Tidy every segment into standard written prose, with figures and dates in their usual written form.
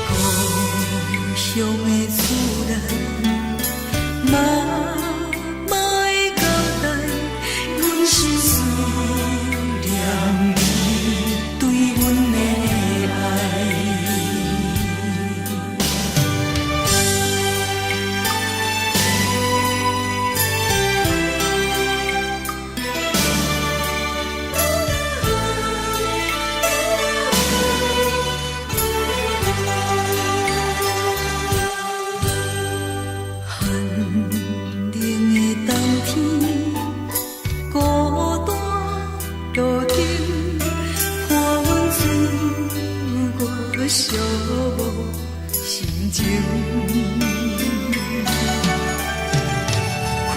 故乡的厝内，妈的交代，阮是思念你对阮的爱。寂寞心情，看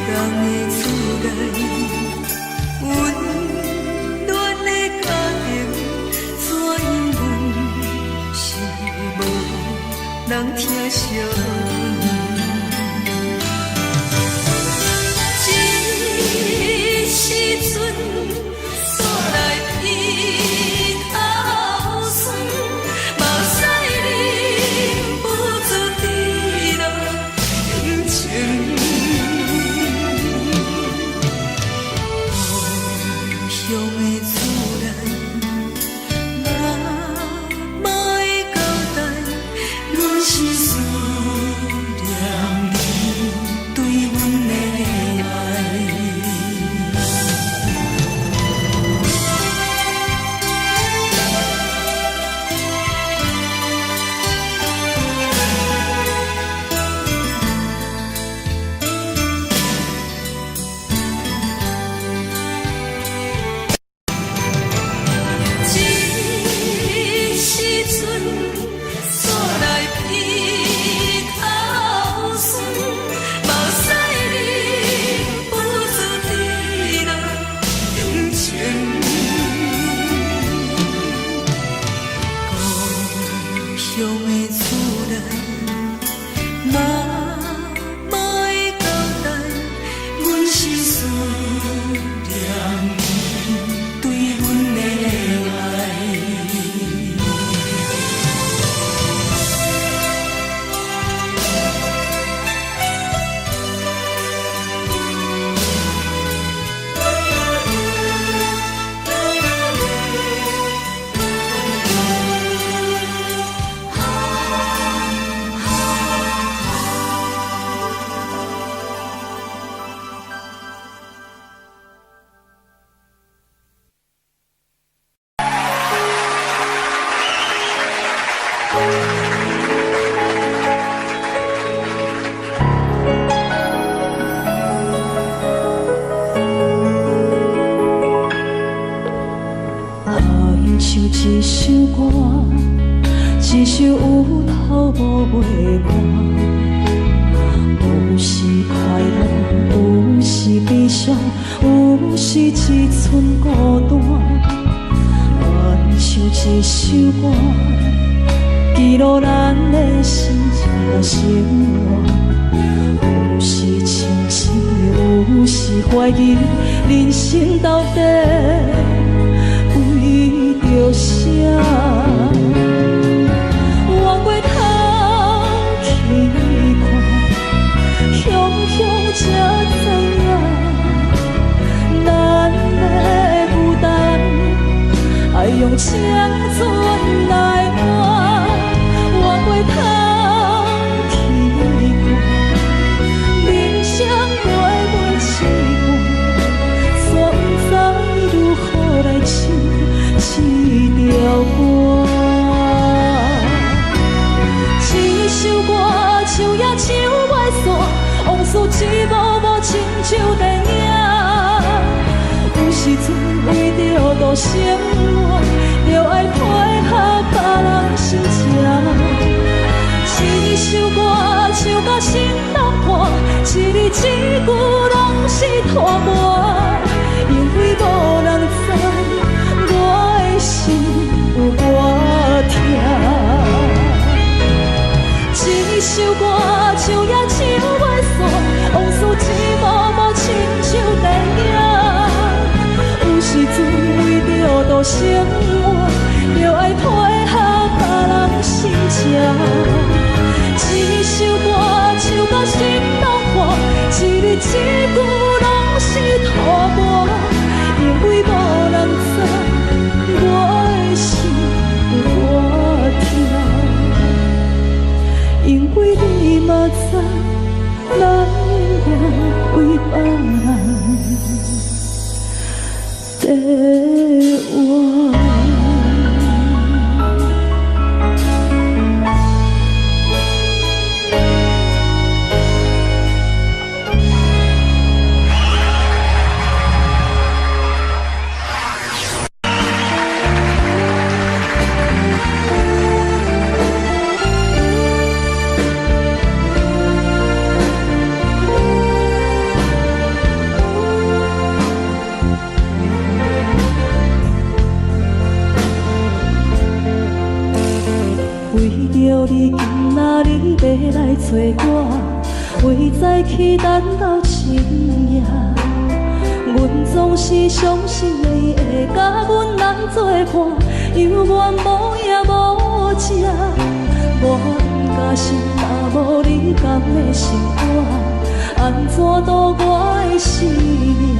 人的厝内，温暖的家庭，怎因阮是无人疼惜？这时阵煞来伊头酸，目屎忍不住滴落眼睛。故乡的厝内，妈的交代，阮是思念你对阮的爱。一首歌，一首有头无尾歌，有时快乐，有时悲伤，有时一寸孤单。唱一首歌，记录咱的心情生活。有时清醒，有时怀疑，人生到底为着啥？往过头去看，雄雄才知影，咱的负担爱用青春来换。往过头去看，人生过袂凄寒，煞不知如何来唱一条歌。一首歌唱也唱袂煞，往事一幕幕亲像电影。有时阵为着度生活，就爱配合别人心情。一首歌唱到心难破，一字一句拢是拖磨，因为无人知我的心有多痛。一首歌唱也唱袂煞，往事一幕幕亲像电影。有时阵为着生活，就爱配合别人心情。一首歌唱到心拢破，一字一句拢是托梦，因为无人知我的心有多痛，因为你嘛知，咱永远为别人在活。你今仔日要来找我，为在去等到深夜。阮总是相信你会甲阮来作伴，犹原无影无迹。我假心若无你甘的心肝，安怎度我的生命？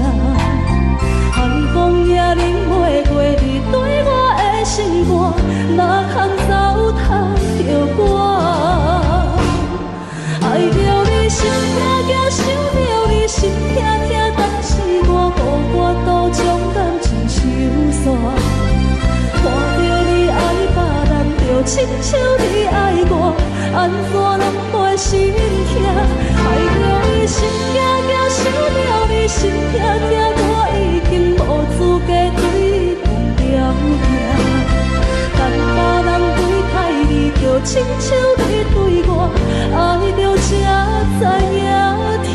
寒风也忍袂过你对我的心肝，哪通糟蹋着我？爱着你心痛痛，想着你心痛痛，但是我无法度将感情收煞。看着你爱别人，就亲像你爱我，安怎拢袂心痛？爱着你心痛痛，想着你心痛痛，我已经无资格对你讲了听。但别人对待你，就亲像你对我，爱着才知影痛。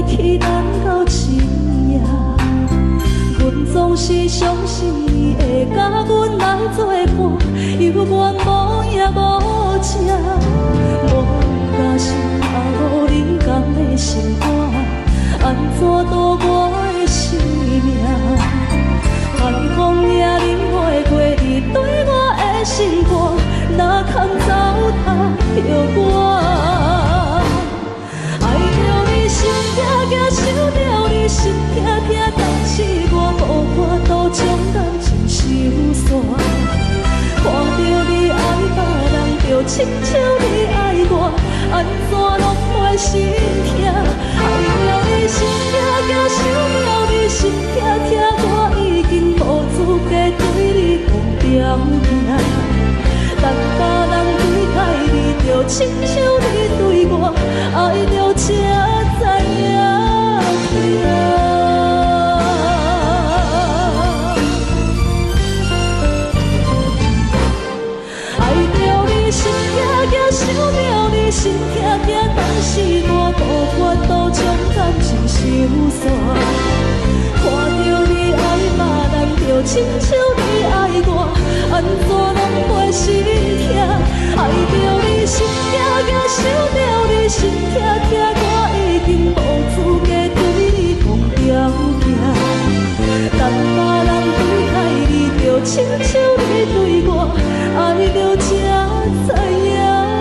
去等到深夜，阮总是相信你会甲阮来作伴，犹原无影无迹。我假心若无你甘的心肝，安怎度我的生命？寒风也忍袂过你对我的心肝，哪通糟蹋着我？心痛痛，想着你心痛痛，但是我无法度将感情收煞。看着你爱别人，就亲像你爱我，安怎拢袂心痛？爱着你心痛痛，想着你心痛痛，我已经无资格对你讲条命。但别人对待你，就亲像你对我，爱着才知影痛。爱着你心痛痛，想着你心痛痛，但是我无法度将感情收煞。看着你爱别人，就亲像你爱我，安怎拢袂心痛？爱着你心痛痛，想着你心痛痛，我已经无资格对你讲条命。但别人对待你，就亲像你对我，爱着才知影痛。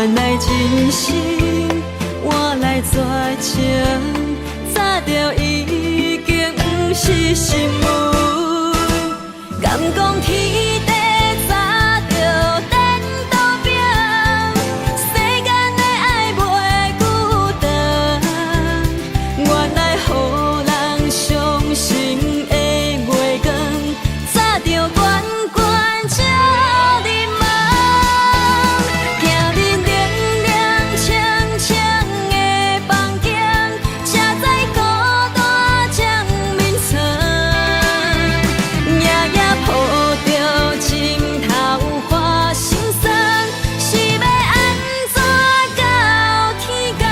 原来真心换来绝情，早就已经不是心门。敢讲天地早就等倒拼，世间的爱袂久长。原来予人伤心的月光，早就悬悬照你梦。行恁凉凉清清的房间，才知孤单将眠床。夜夜抱着情头花心酸，是要安怎到天光？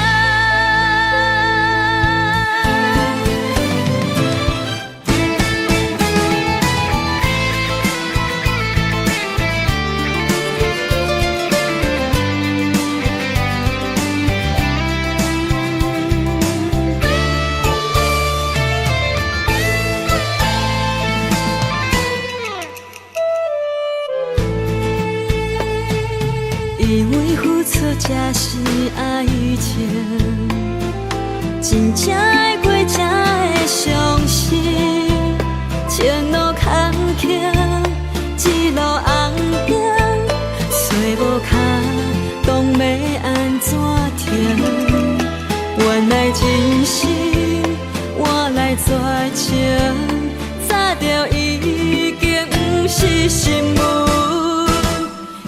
以为付出才是爱情，真正爱过才会相信。前路坎坷，一路红灯，找无脚，当要安怎停？原来真心换来绝情，早就已经不是心门。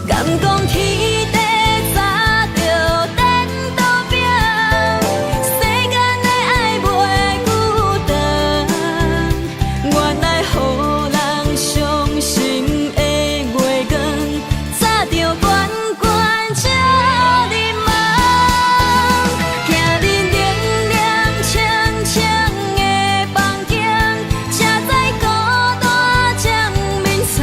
敢讲天地早就等倒拼，世间的爱袂久长。原来予人伤心的月光，早就悬悬照你梦。行恁凉凉清清的房间，才知孤单将眠床。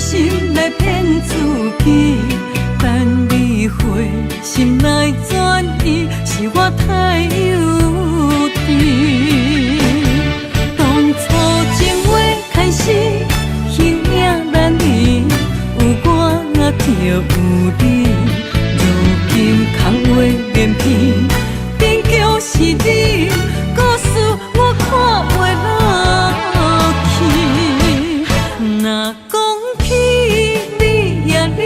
心来骗自己。等你回心来转移，是我太幼稚。当初情话开始，形影难离，有我就有你。如今空话连篇，边叫是你，故事我看袂落去。若讲起你呀你，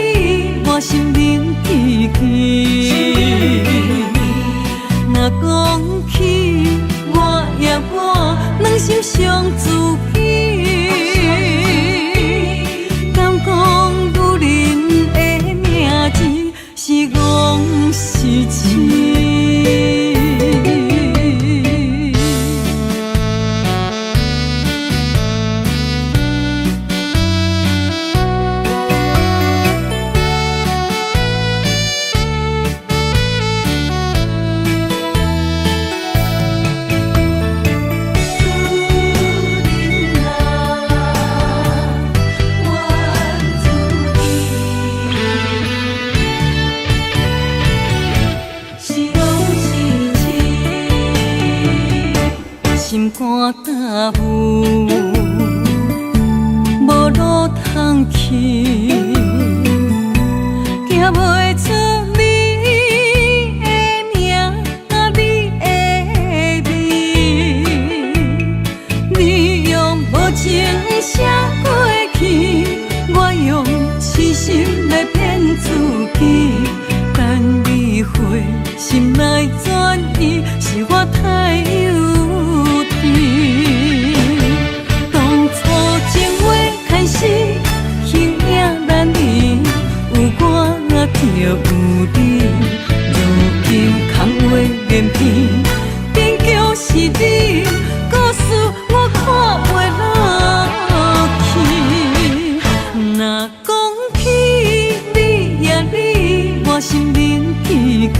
我心灵记起。若讲起我呀我，两心相知己。敢讲女人的名字是戆是痴？心肝打舞，无路通去，行袂出你的名，你的味。你用无情写过去，我用痴心来骗自己。等你回心来转移，是我太幼。当初情话开始，形影难离，有我就有你。如今空话连篇，边叫是你，故事我看袂落去。若讲起你呀你，我心灵记起。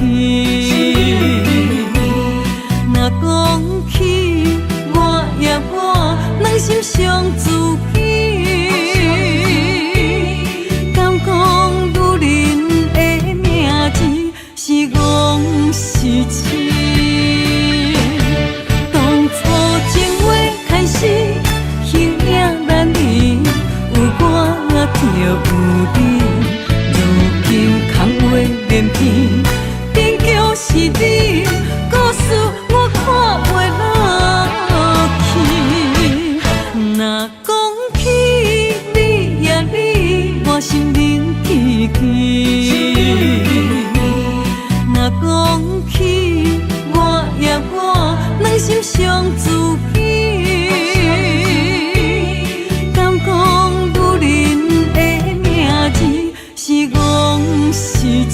若讲起我呀我，两心相知己。敢讲女人的名字是戆是痴？当初情话开始，形影难离，有我就有你。如今空话连篇，边叫是你，故事我看袂落去。若讲起你呀你，我心灵记起。若讲起我呀我，两心相知己。敢讲女人的名字是戆是痴？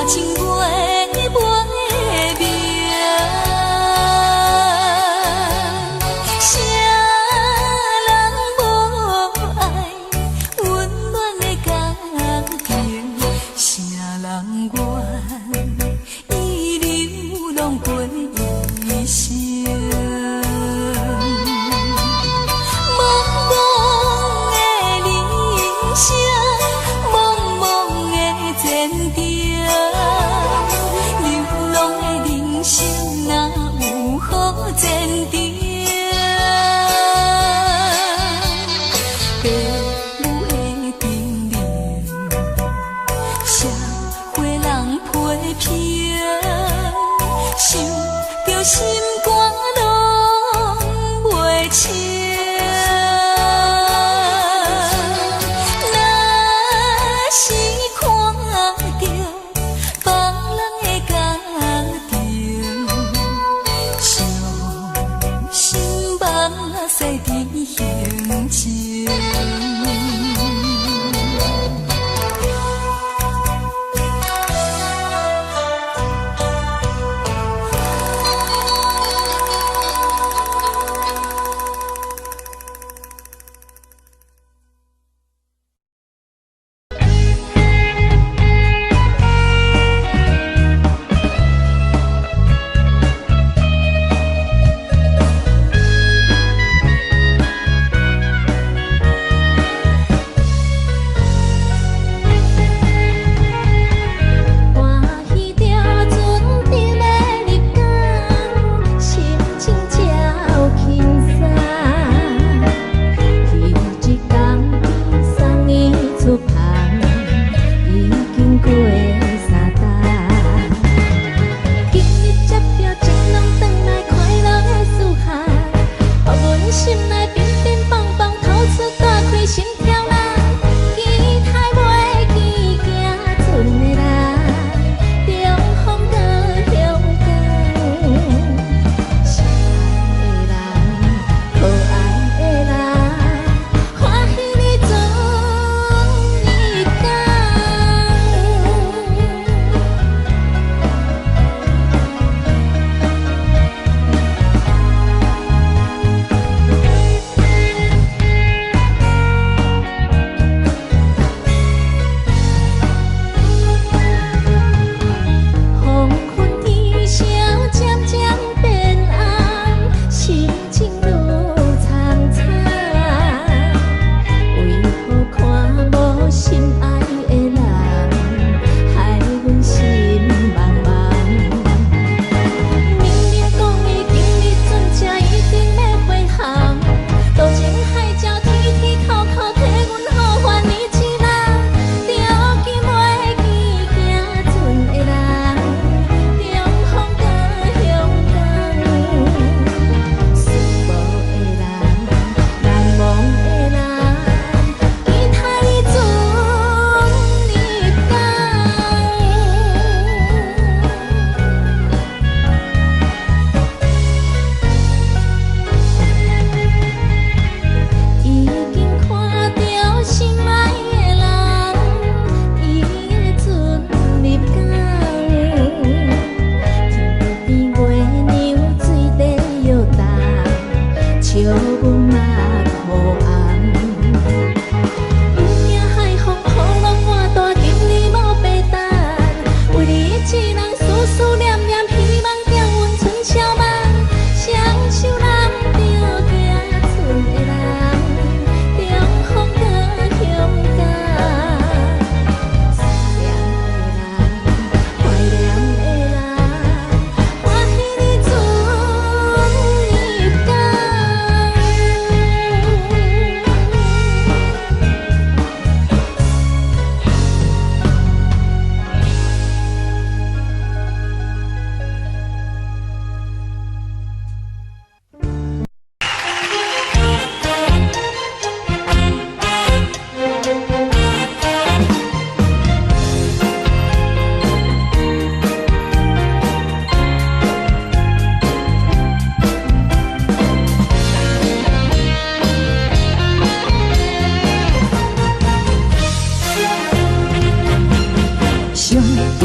情袂袂明。啥人无爱温暖的家庭？啥人愿意流浪过一生？心肝拢袂清，若是看着别人的家庭，伤心目屎甜形情。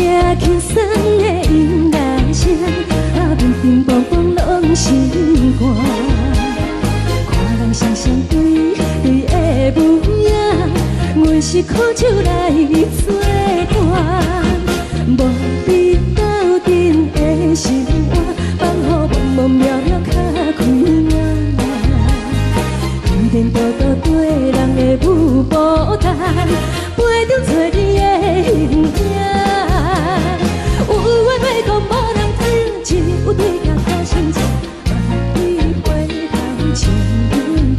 行轻松的音乐声，平平梆梆拢心肝。看人双双对对的舞影，阮是苦酒来作伴。无你斗阵的心肝，放予茫茫渺渺较开眼。一颠倒倒对人的舞步弹，陪着找你的形影。有话要讲无人听，只有对镜头心情，你回头将阮听。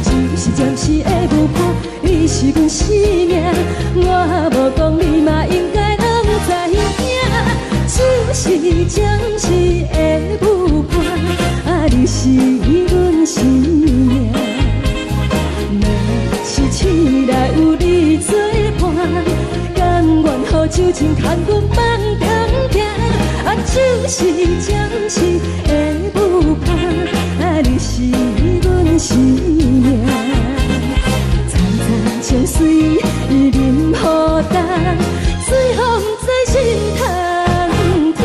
就是暂时的舞伴，你是阮生命，我无讲你嘛应该拢知影。就是暂时的舞伴，你是阮生命。是醒来有你作伴，甘愿予酒精牵阮放长行。就是暂时的舞伴，你是阮生命。层层情水任予担，水风在心通听。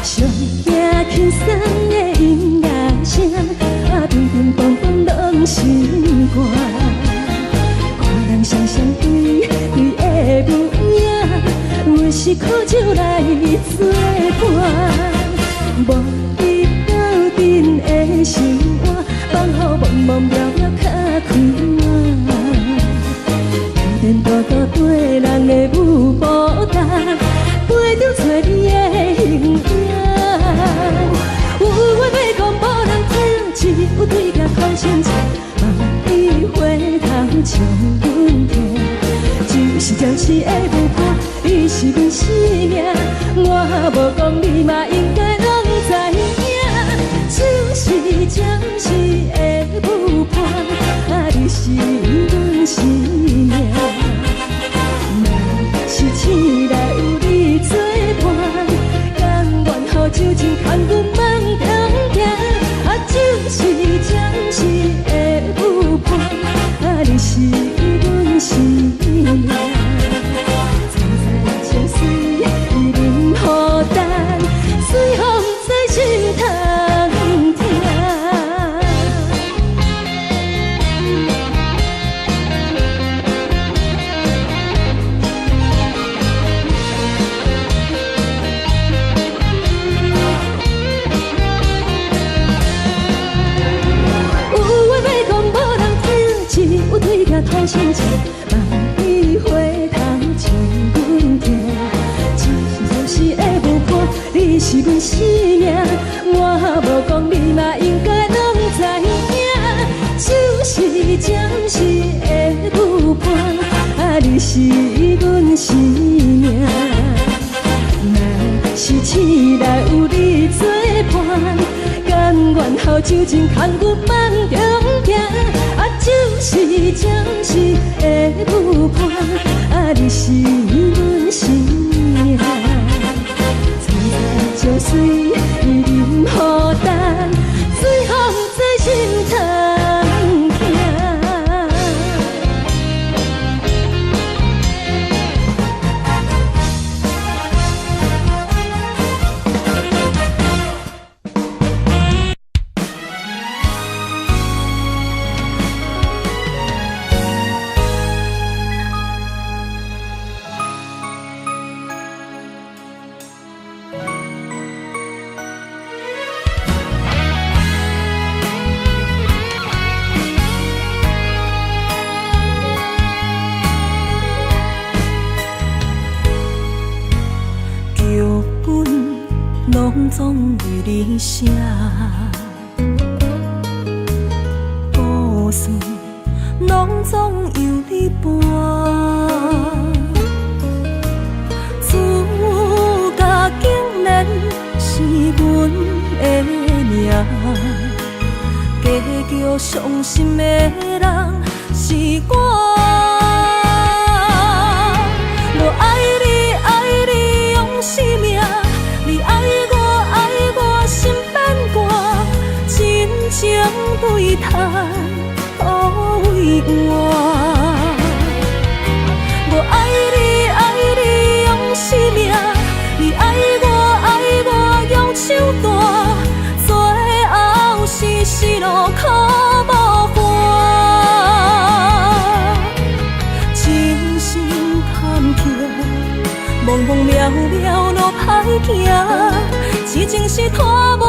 上行轻松的音乐声，平平梆梆拢心肝。看人双双对对的舞影，阮是苦酒来作伴。无你斗阵的心肝，放予茫茫渺渺较开眼。一颠倒倒对人的舞步弹，陪着找你的形影。有话要讲无人听，只有对镜头心情，你回头将阮听。就是暂时的舞伴，你是阮生命，我无讲你嘛应该拢知影。就是暂时的舞伴，你是阮生命。若是醒来有你作伴，甘愿予酒精牵阮放长行。就是暂时的舞伴，你是阮生命。层层情水任予担，水风在心通听。对镜头心情，你回头将阮听。就是暂时的舞伴，你是阮生命，我无讲你嘛应该拢知影。就是暂时的舞伴，你是阮生命。若是醒来有你作伴，甘愿予酒精牵阮放长行。就是暂时的舞伴，你是阮生命。层层情水任予担，水风在心通听。总为你写，故事拢总由你伴。主角竟然是阮的命，结局伤心的人是我。我爱你，爱你用生命，你爱我，爱我心变卦，真情对待，土为换。我爱你，爱你用生命，你爱我用手段，最后是失落苦无伴。情深坎坷，茫茫渺渺路歹行，痴情是拖磨。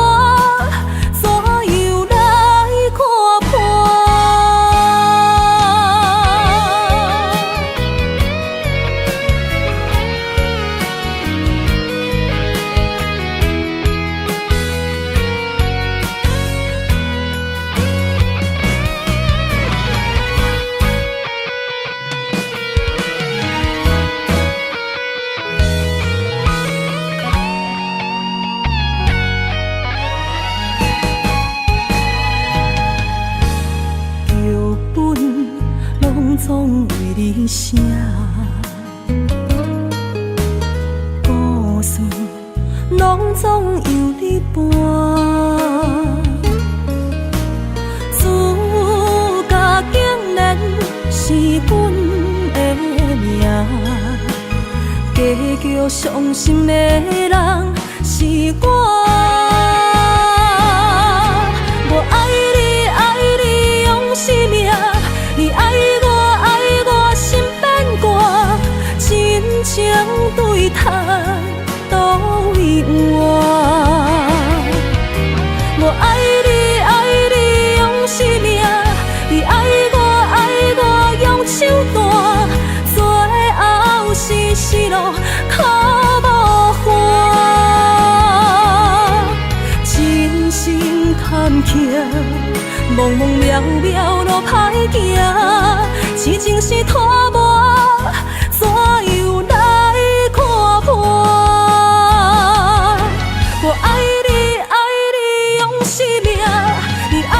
总为你写，故事拢总由你伴。主角竟然是阮的命，结局伤心的人是我。我爱你，爱你用生命，你爱我。情对待，都为换。我爱你，爱你用生命，你爱我用手段，最后是失落苦无伴。真心坎坷，茫茫渺渺路歹行，痴情是拖磨。我爱你，爱你用生命，你爱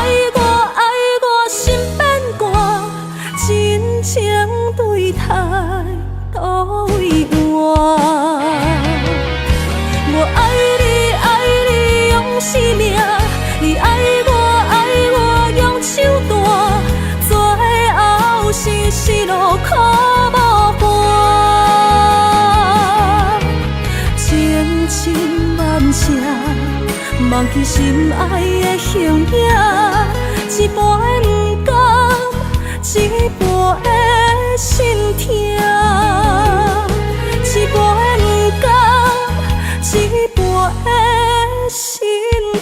我心变寒，真情对待都为换。我爱你，爱你用生命，你爱我用手段，最后是失落苦无伴。情深。忘记心爱的形影，一半不甘，一半的心痛，一半不甘，一半的心痛。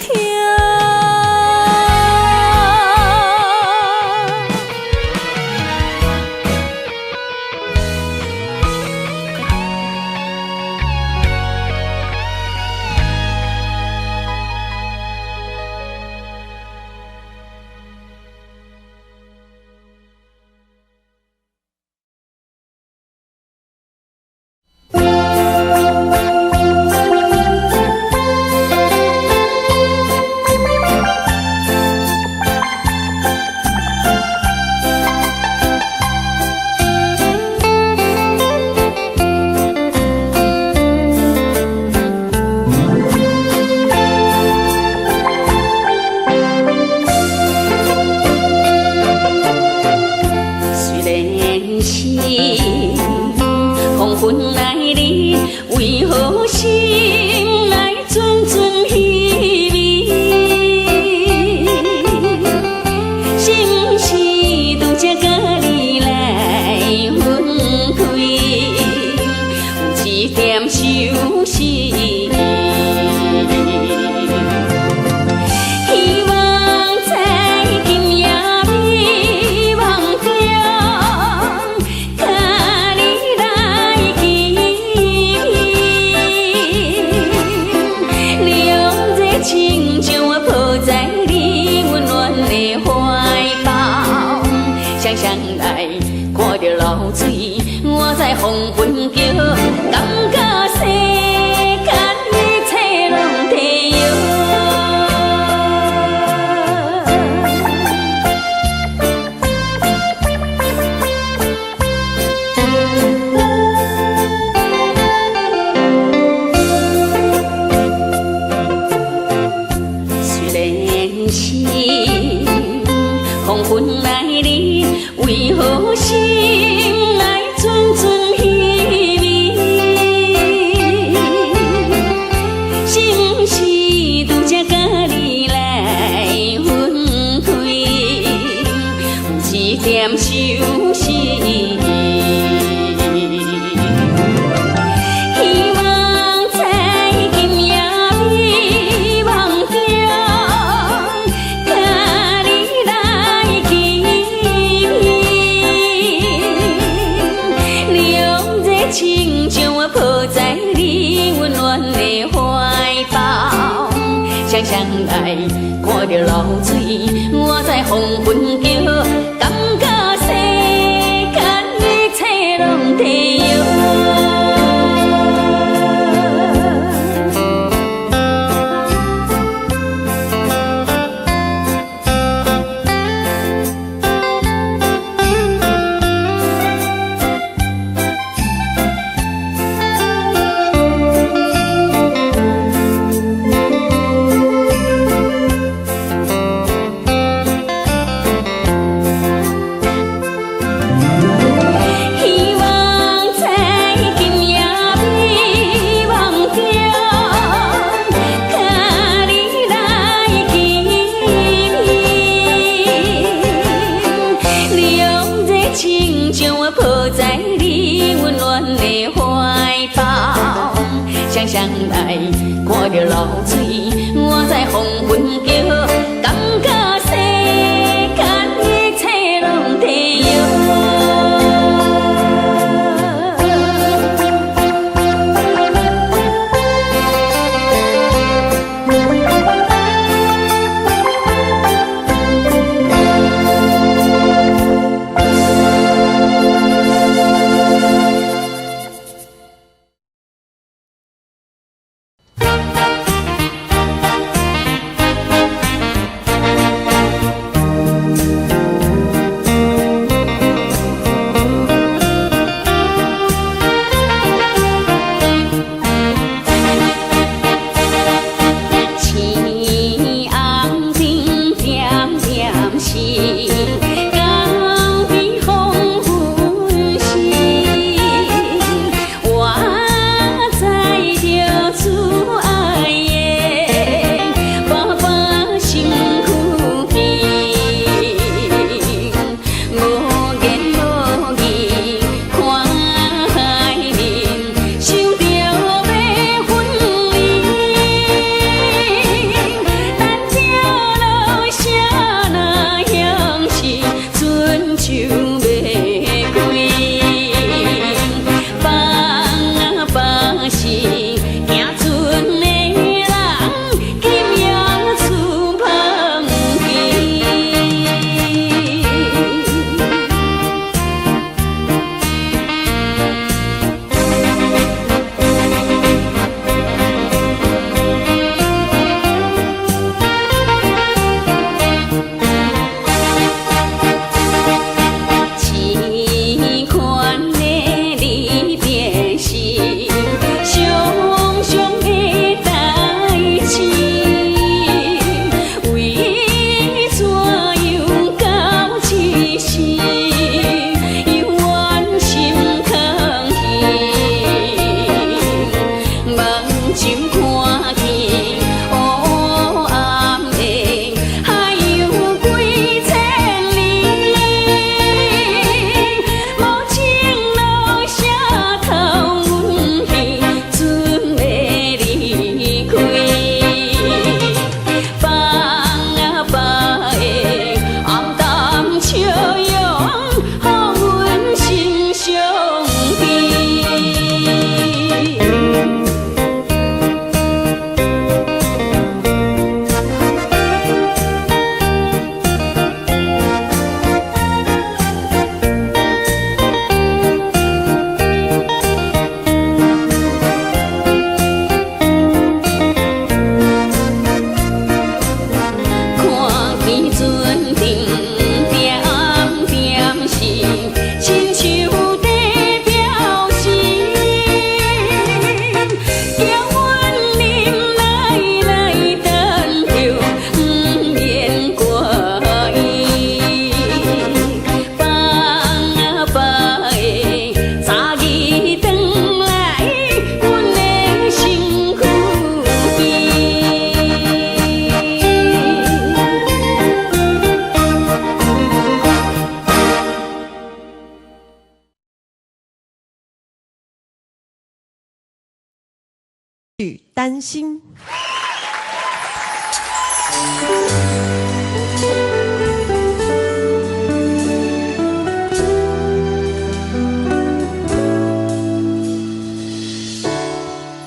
黄昏桥，感觉世间一切拢地摇。虽然是黄昏来临，为何心来阵阵稀微？是毋是拄则甲你来分开，有一点伤心。抱在你温暖的怀抱，双双来看着流水，我在黄昏叫，感觉世间一切拢地摇。双双来看着流水，我在黄昏叫，感觉世间一切拢地曲《担心》。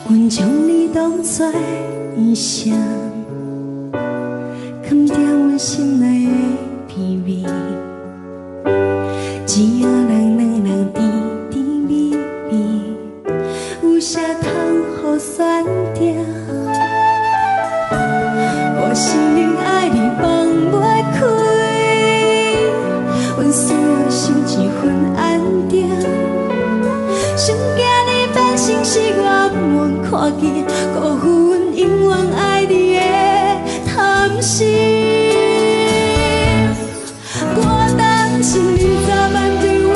阮将你当作医生，藏在阮心内的秘密，一夜人两人甜甜蜜蜜，有啥通好选择？我心灵爱你放袂开，阮需要心一份安定。想惊你变成是我不愿看见，辜负阮永远爱你的贪心。我担心你早晚对阮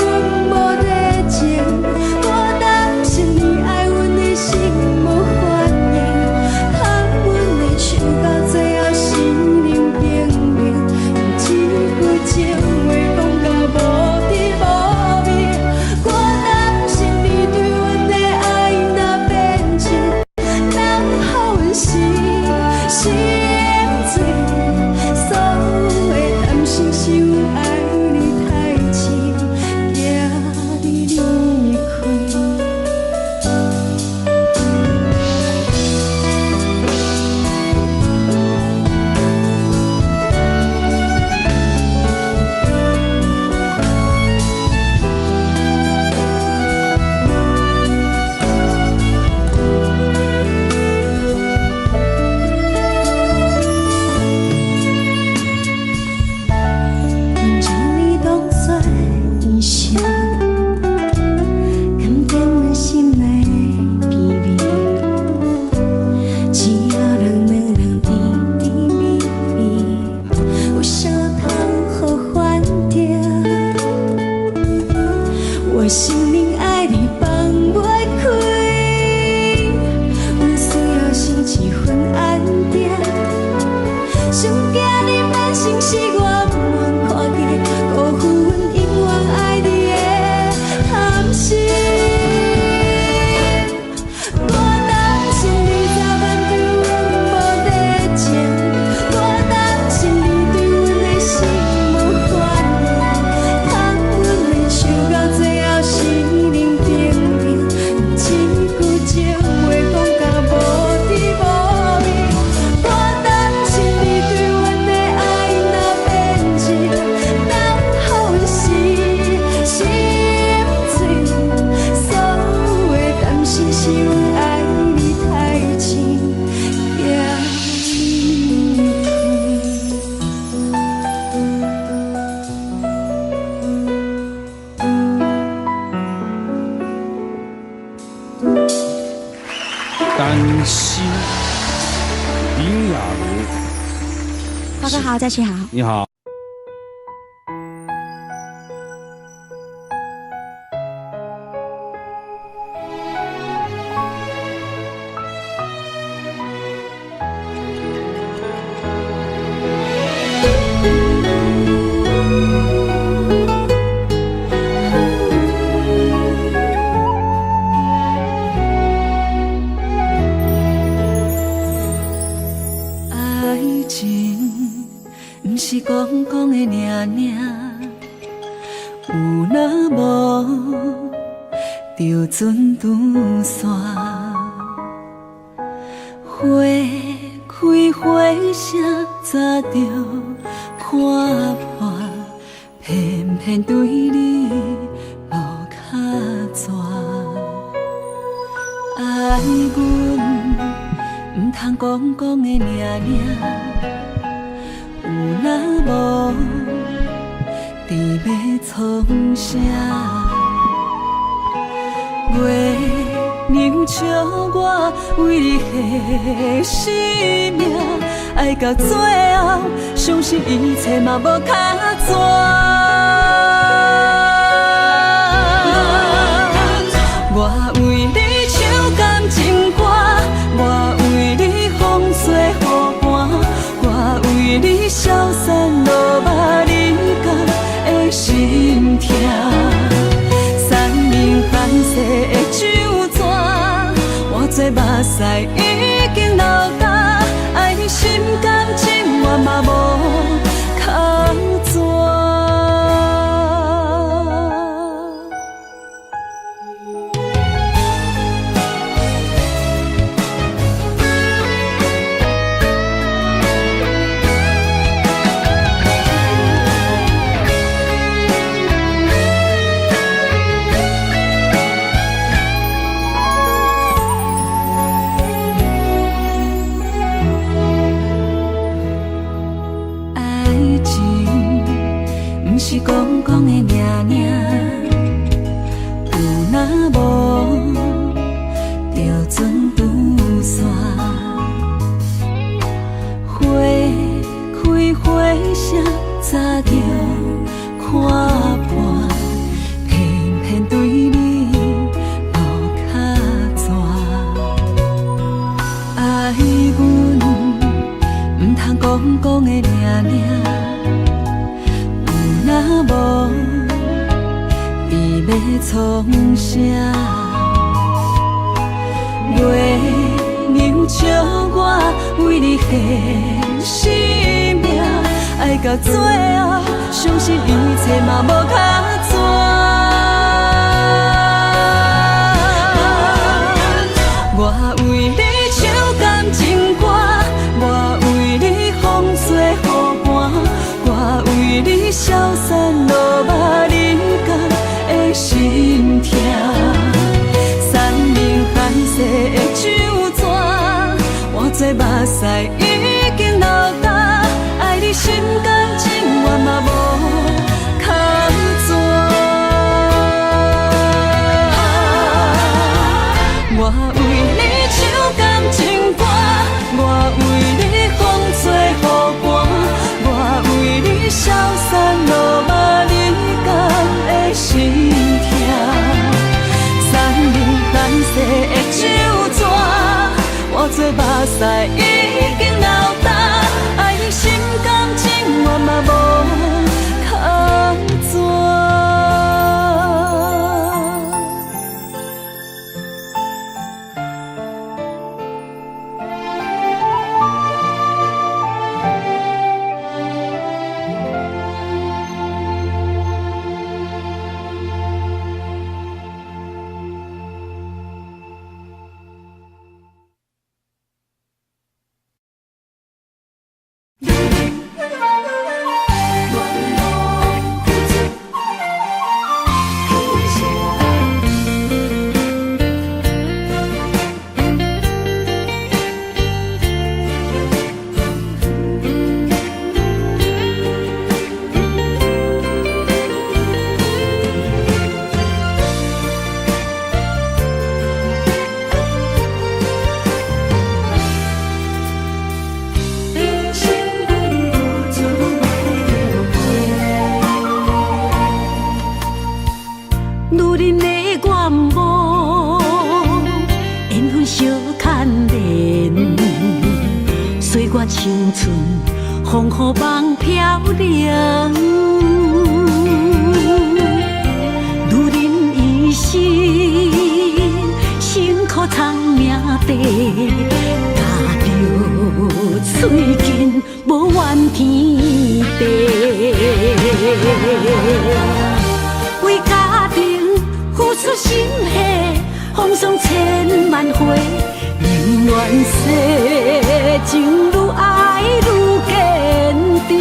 无热情，我担心你爱阮的心无反应，含阮的手到最后心灵冰冷，用一句情话讲到无甜无味。我担心你对阮的爱若变质，人好阮心碎。所有的担心是阮爱你太深，惊你离开。阮将你当作医生，藏在阮心内的秘密，一夜人两人甜甜蜜蜜，有啥通好选择？我心灵爱你放袂开，阮需要心一份安定。想惊你变成是我不愿看见，辜负阮永远爱你的贪心。我担心你早晚对阮无热情，我担心你对阮的心无反应，含阮的手到最后心灵冰冷，用一句情话讲到无甜无味。我担心你对阮的爱若变质，人好阮心碎。所有的担心是阮爱你太深，惊你离担心，林雅茹，花哥好，佳琪好。你好。爱情不是讲讲的尔尔，有若无就准断线。花开花谢早就看破，偏偏对你无卡纸。爱阮唔通讲讲的尔尔，有若无伫要创啥？月娘笑我为你牺生命，爱到最后，相信一切嘛无卡纸。我为你唱感情歌，我为你风吹雨寒，我为你消散落寞离间的心痛。三明反射的酒泉，换做目屎。心甘情愿嘛无空逝。是讲讲的命命，有若无就准拄线。花开花谢，早就看破，偏偏对你落脚蛇。爱阮唔通讲讲的命命。若无，你要创啥？月娘笑我为你献生命，爱到最后，相信一切嘛无较绝。我为你唱感情歌，我为你风吹雨寒。我为你消散落寞人间的心痛，山明海誓的酒泉，换做目屎已经流干，爱你心甘情愿嘛无空逝。我为你唱感情歌，我为你风吹雨寒。为你消散落寞人间的心痛，山明海誓的酒泉，换做目屎已经流干，爱你心甘情愿嘛无空逝。青春风雨梦飘零，女人一生辛苦藏命地，踏着嘴筋无怨天地，为家庭付出心血，风霜千万回。宁愿世情愈爱愈坚定，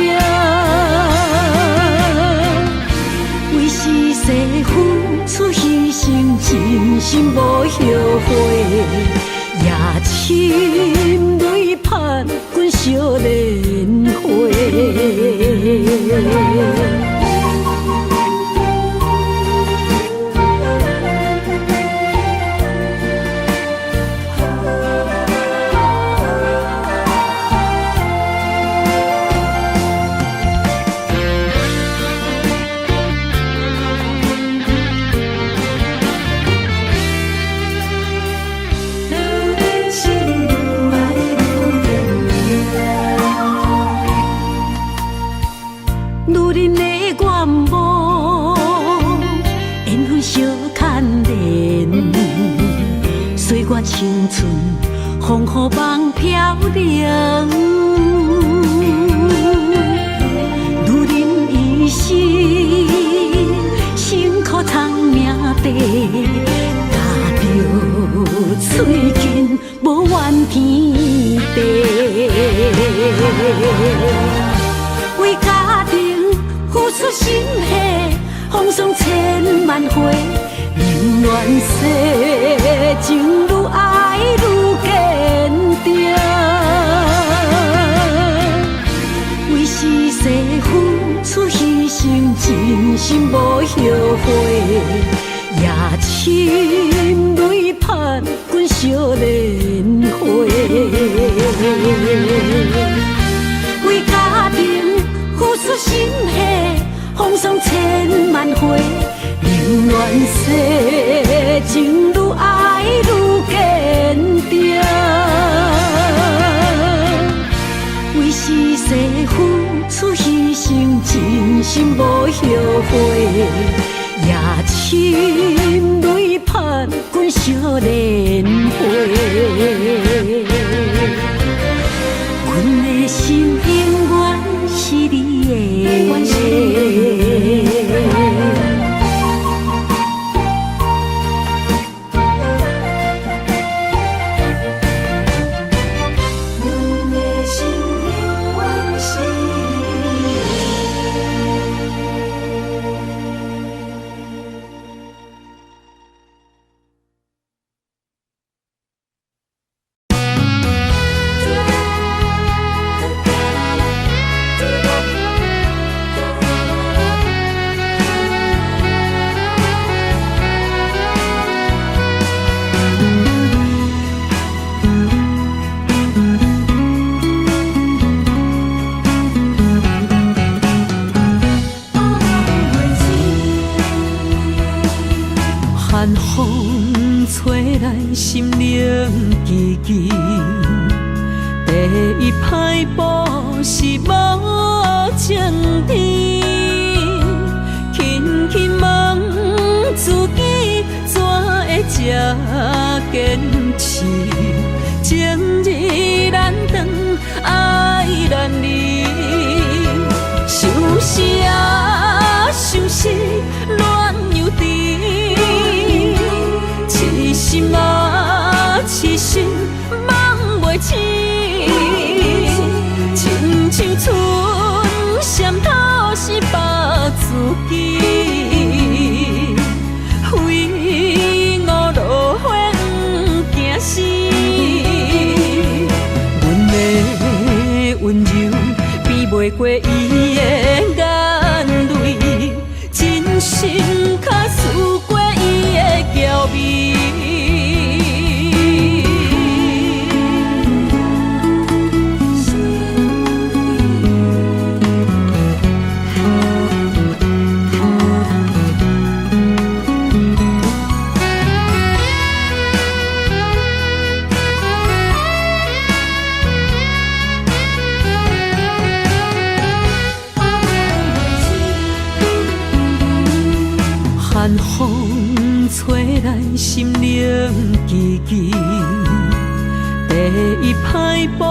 为是世付出牺牲，真心无后悔，也深泪盼阮少年花。出心血，风霜千万回，宁愿世情愈爱愈坚定。为是世付出牺牲，真心无后悔，夜深泪盼阮惜莲花。为家庭付出心血，风霜千万回，宁愿世情愈爱愈坚定。为是世付出牺牲，真心无后悔，夜深泪盼阮惜莲花。阮的心永远是你的。寒风吹来心灵寂寂，第一摆步是无情天，轻轻问自己怎会这坚持，情义难断，爱难离，想死啊想死，恋又甜。痴心啊，痴心梦袂醒，亲像春闪透是白自己，非我落花惊死。阮的温柔比袂过伊的眼泪，真心较输过伊的娇媚。寒风吹来心灵寂寂，第一摆步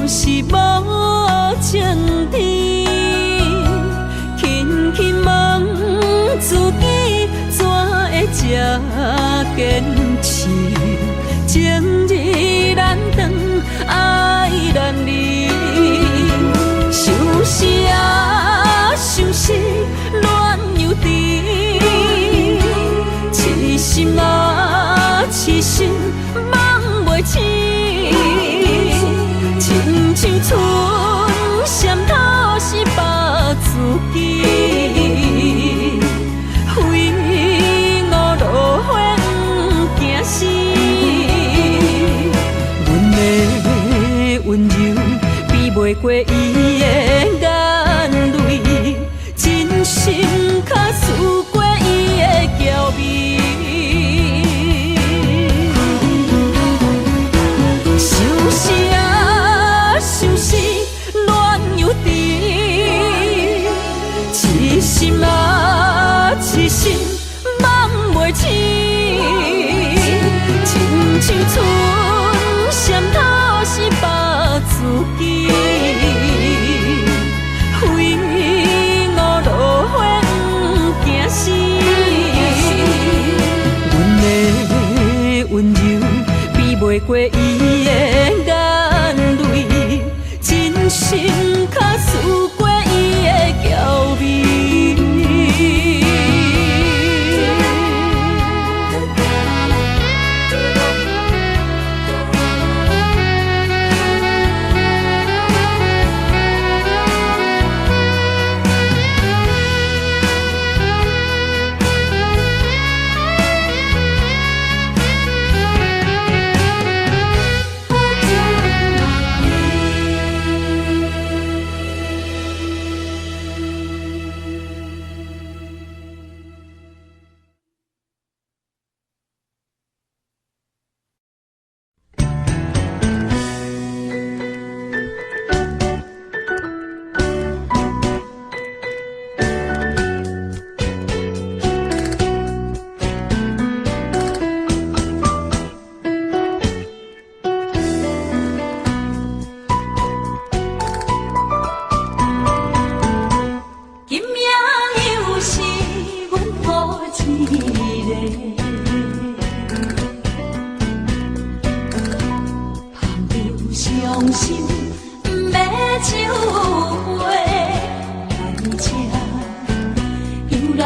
是无情天，轻轻问自己怎会这坚持，情义难断，爱难离，想死啊想死，恋又甜。痴心啊，痴心梦袂醒，亲像春闪透是白自己，非我落花惊死。阮的温柔比袂过伊的眼泪，真心较输过伊的娇媚。痴心啊，痴心梦袂醒，亲像春闪透是白自己，非我落花惊死。阮的温柔比袂过伊的眼泪，真心较输过伊的娇媚。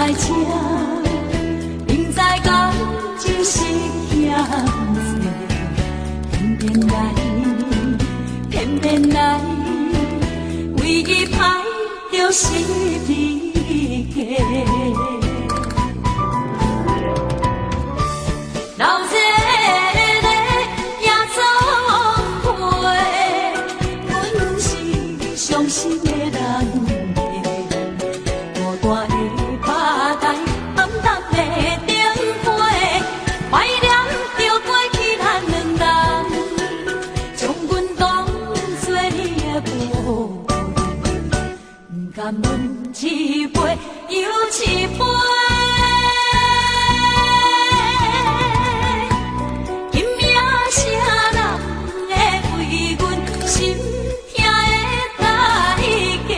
来这，明知感情是险多，偏偏来，偏偏来，唯一歹就是你家。老这个也总会，阮是伤心的人。甘阮一杯又一杯，今夜啥人会为阮心痛的代价？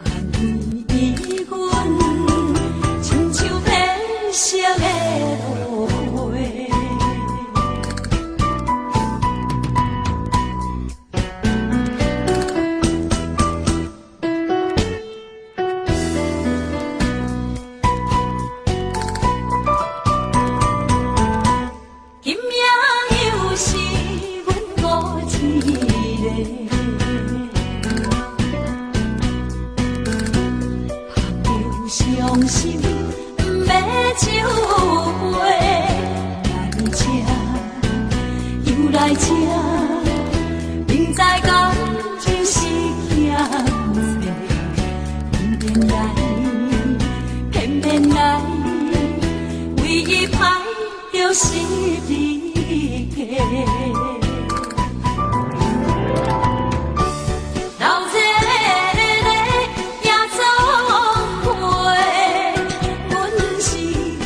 安慰阮，亲像褪色的落花。伤心不要酒杯，来这又来这，明知感情是险多，偏偏来，偏偏来，唯一歹就是你家。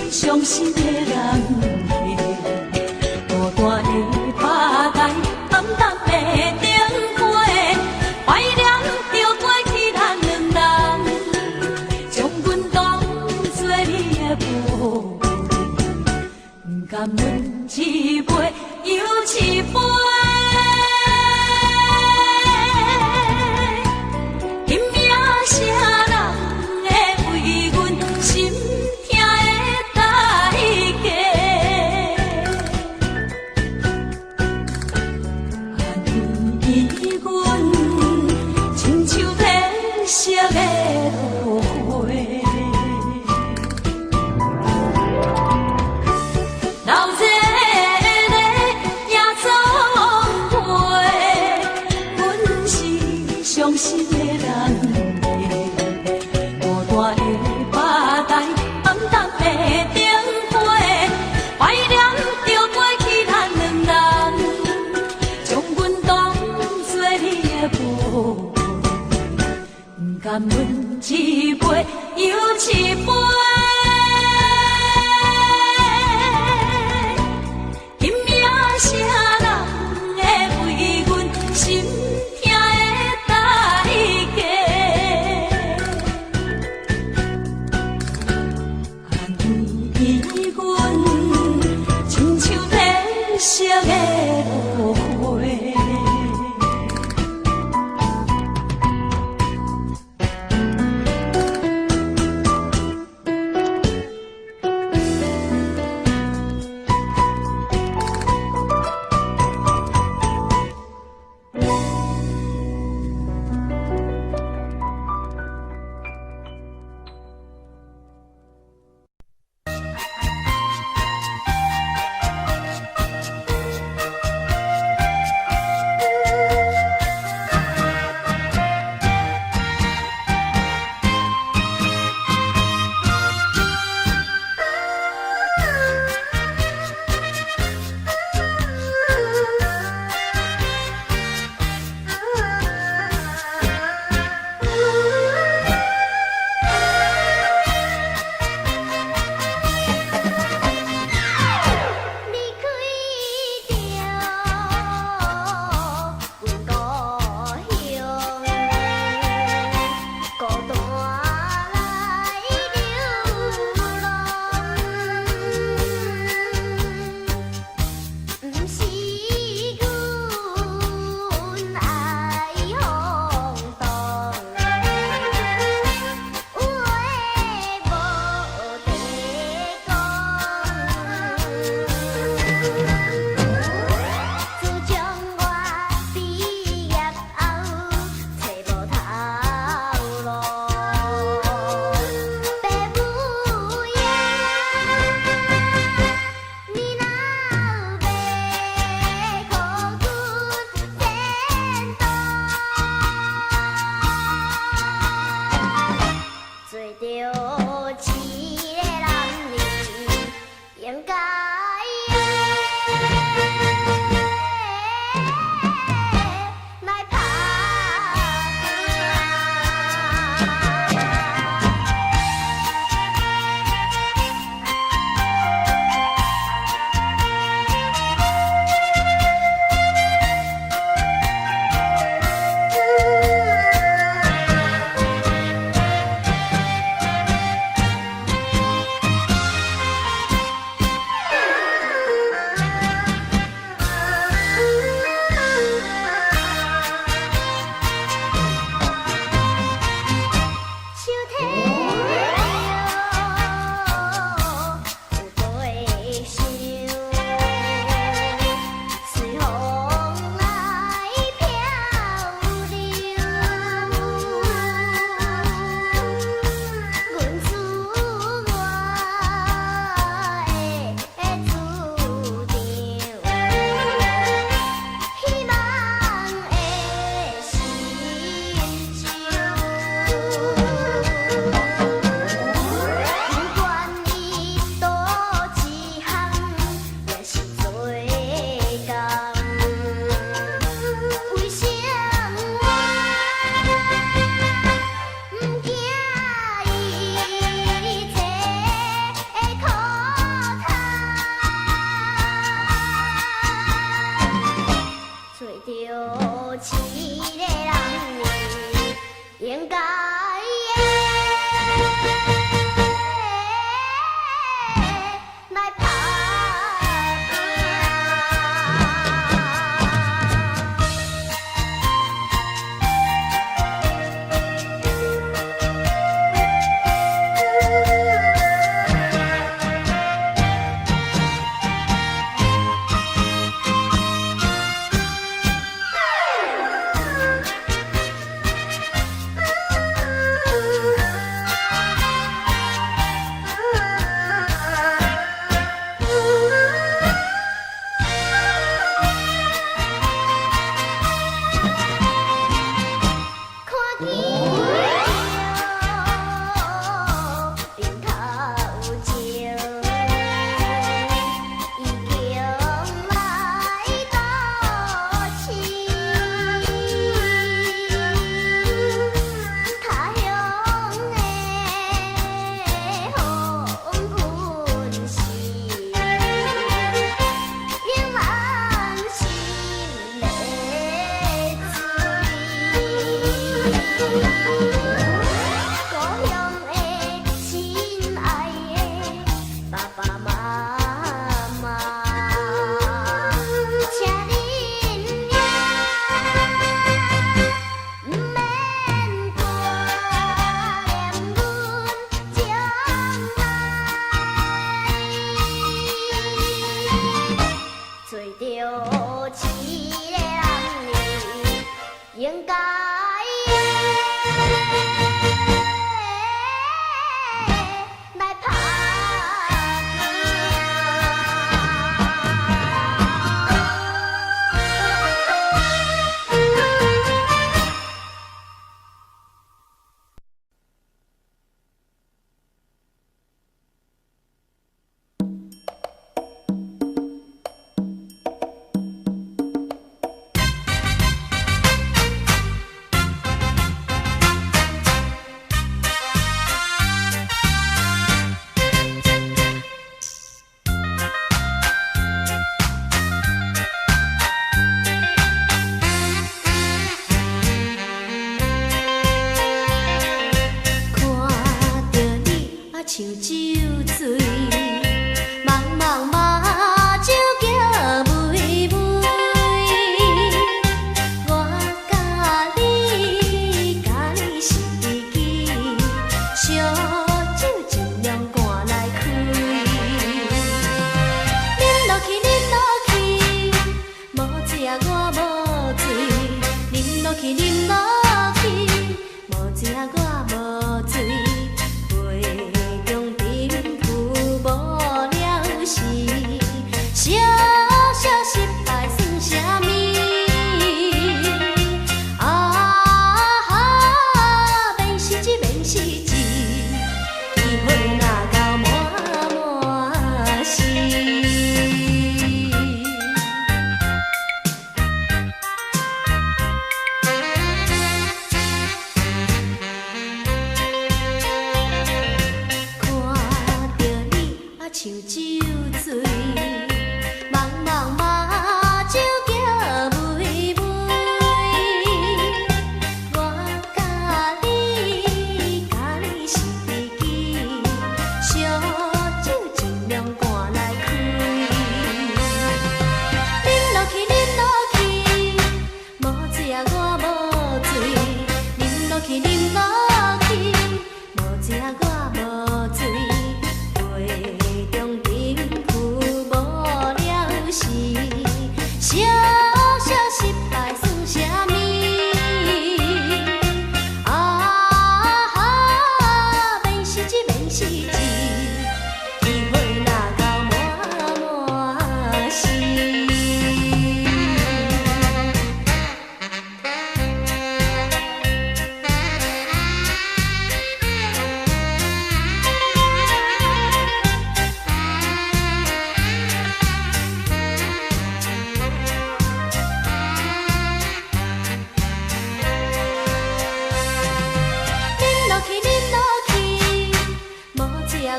伤心的人孤单的拍台，暗淡的灯花，怀念着过去咱两人，将阮当作你的无恋，不甘阮一杯又一杯。今夜啥人会为阮心痛的代价？安慰阮，亲像褪色的落花。老这个也总会，阮是伤心的人。甘阮一杯又一杯，今夜啥人会为阮心痛的代价？安慰阮，亲像褪色的落花。应该来拍应该来拍像酒醉，茫茫马酒行微微。我甲你是知己，烧酒尽量赶来开。饮落去，饮落去，无食我无醉。饮落去，饮落去，无食我无醉。小小失败算啥物？免失志，免失志，机会若到满满是。看着你像酒醉。茫茫马酒行微微，我甲你是知己，烧酒尽量赶来开。饮落去，饮落去，无食我无醉。饮落去，饮落去，无食我无醉。杯中珍珠无。小小失败算啥物？免失志，免失志，机会若到满满是。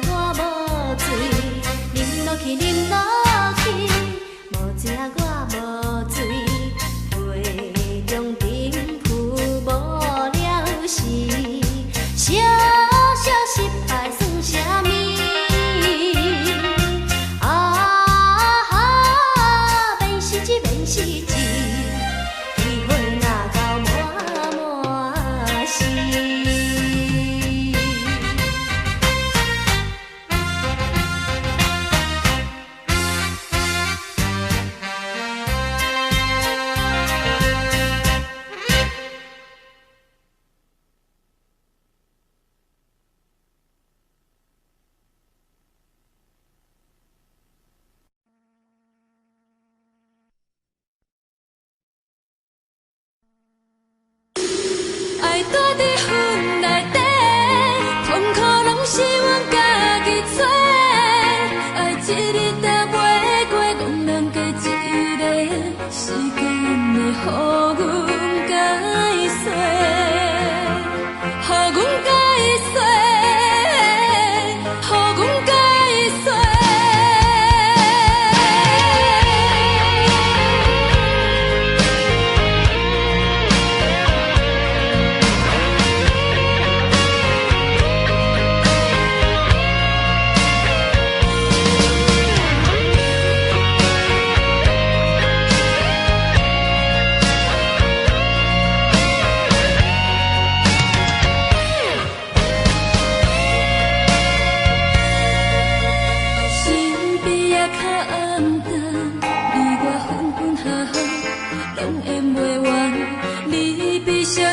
我无醉，饮落去，饮落去，无食我无醉。杯中珍珠无了时。小小失败算啥物？免失志，免失志，机会若到满满是。爱躲伫云内底，痛苦拢是阮家己找。爱一日才袂过，讲人加一个，时间会予阮解释，予阮解释，予阮解释。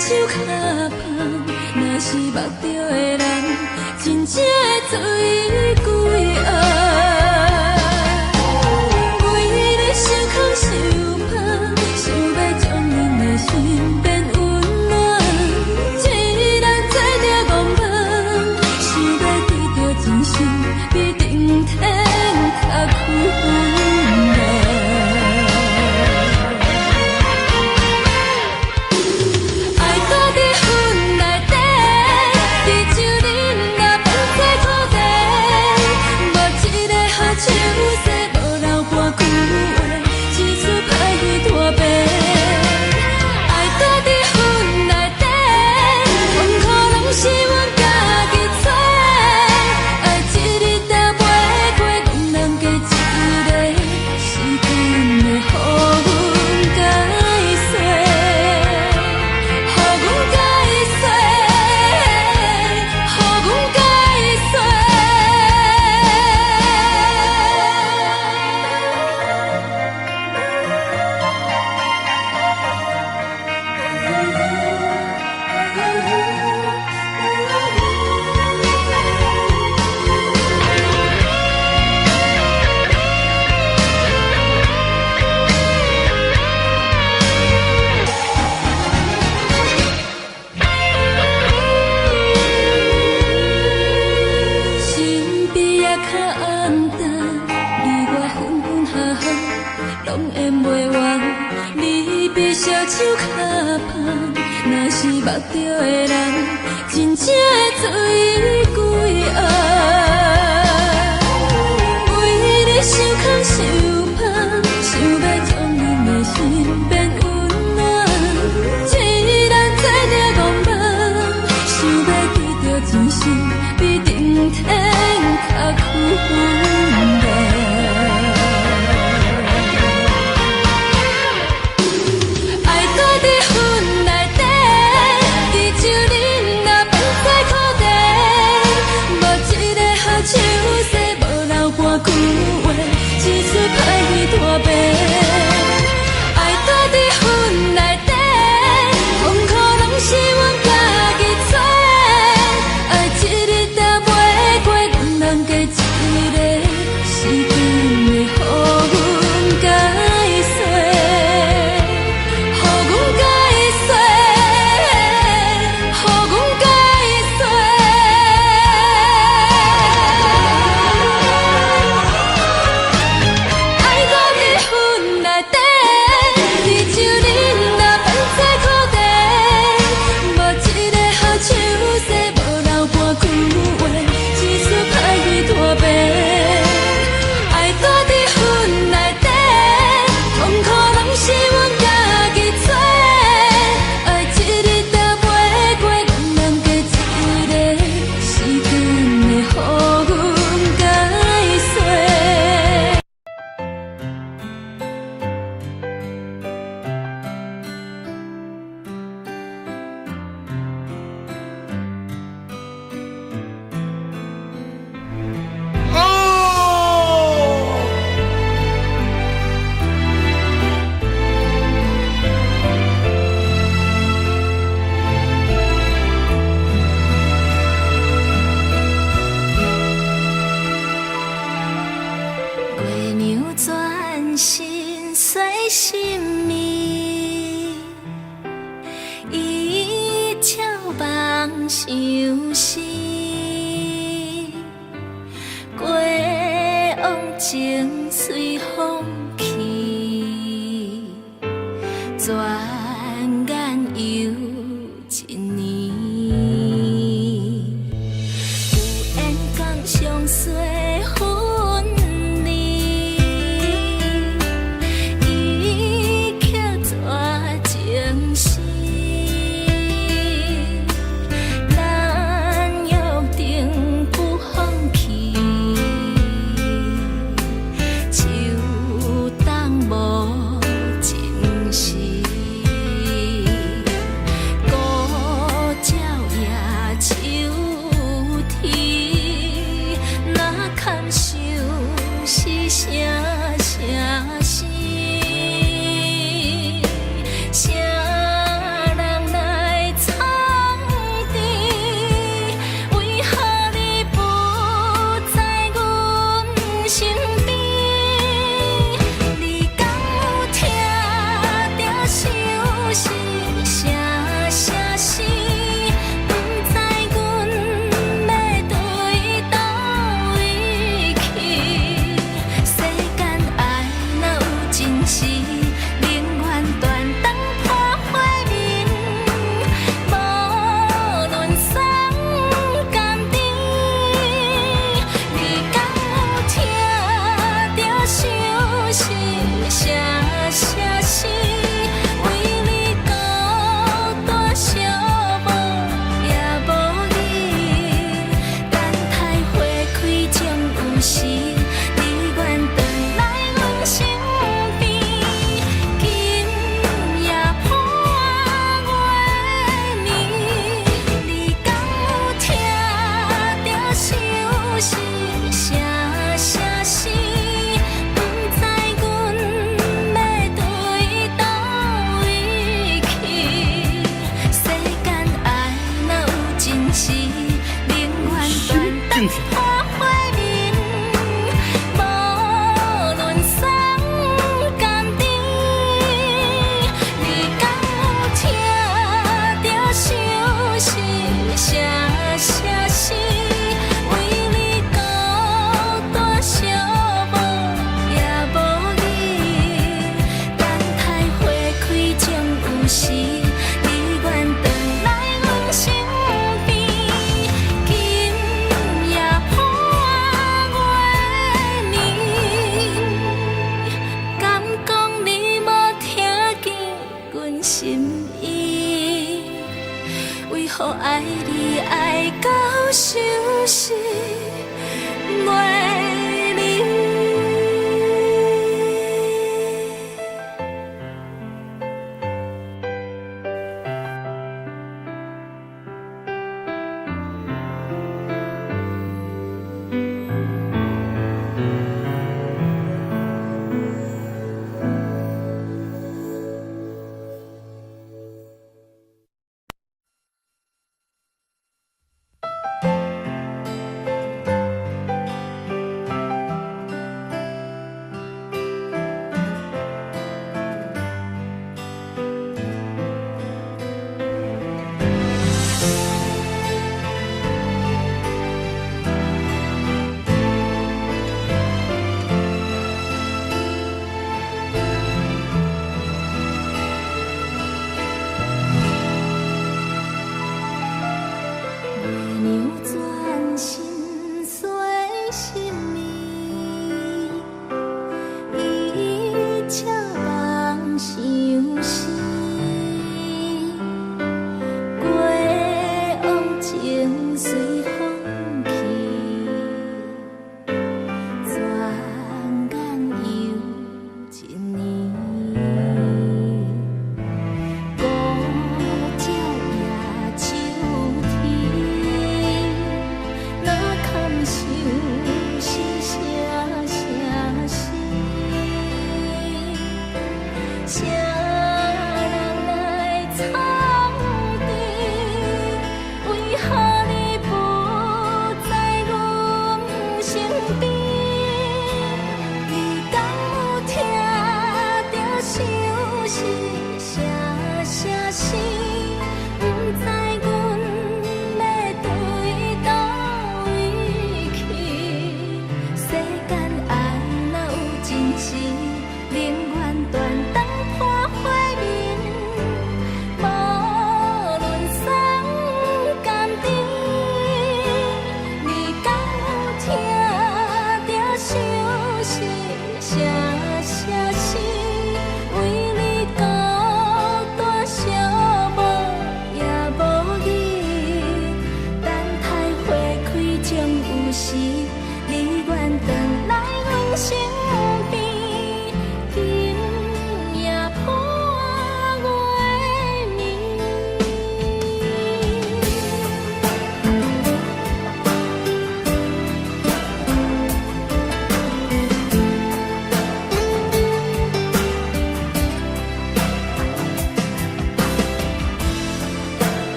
手脚芳，若是目着的人，真正会醉归暗。为你受苦受伤，想要将恁的心变温暖。一人做着戆梦，想要得到真心，比顶天较困难。手脚芳，若是目着的人，真正会醉归暗。为你受苦受伤，想要将恁的心变温暖。一人做着戆梦，想要得到真心，比顶天较困难。句话，一出歹戏大白，爱躲伫云内底，痛苦拢是阮家己找，爱一日才袂过，阮人加一个。相思，过往情随风去，转眼又一年。有缘共相随分离，伊刻绝情诗。咱约定不放弃，就当无情时。孤鸟夜秋啼，若堪想是声声思。谁人来藏知？为何你不在阮身边？你敢有听着相思声声思？不知阮要对倒位去？世间爱若有真实，宁愿断肠破花面，无论酸甘甜。你敢有听着相思声声思？为你孤单寂寞也无义，等待花开终有时，你愿回来阮身边。今夜破月暝，你敢有听着相思声声思？不知阮要对倒位去？世间爱若有真实，宁愿断肠破花面，无论酸甘甜。你敢有听着相思声声思？为你孤单寂寞也无义，等待花开终有时，你愿回来阮身边。今夜破月暝，敢讲你无听见阮心意？为何爱你爱到相思袂离？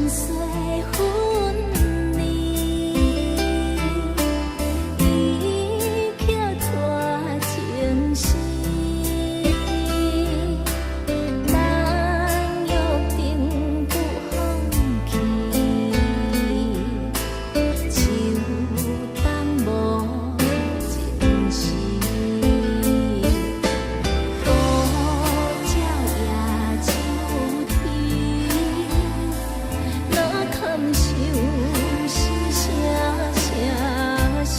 岁分离，伊却带情丝，咱约定不放弃，就当无情丝。孤鸟夜秋天，哪堪受是声声死？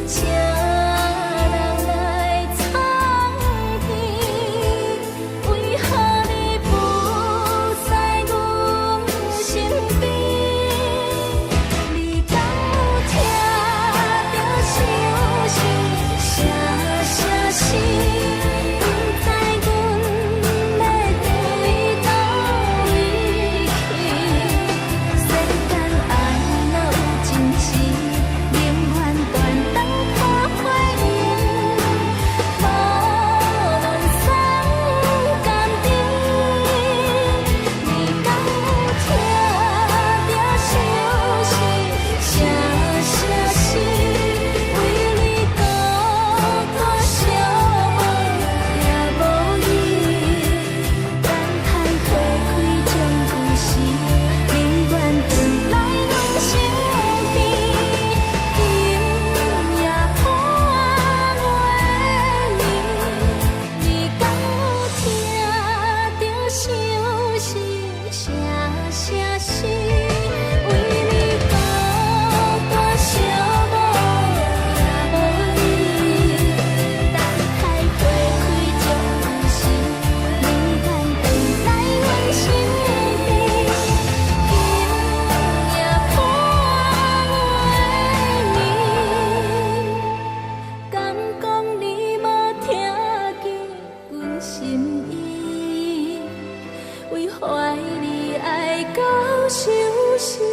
请人来苍天，为何你不在阮身边？你敢有听着相思声声死？不知阮要对倒位去？世间爱若有真实，宁愿断肠看花影，无论酸甘甜。你敢有听着相思声声死？为你孤单寂寞也无依，等待花开将有时，宁愿回来阮身边。今夜破月明，你敢有听着相思声声死？为你孤单寂寞也无依，等待花开将有时，宁愿回来阮身边。今夜破月明，敢讲你无听见阮心意？为怀你爱到伤心。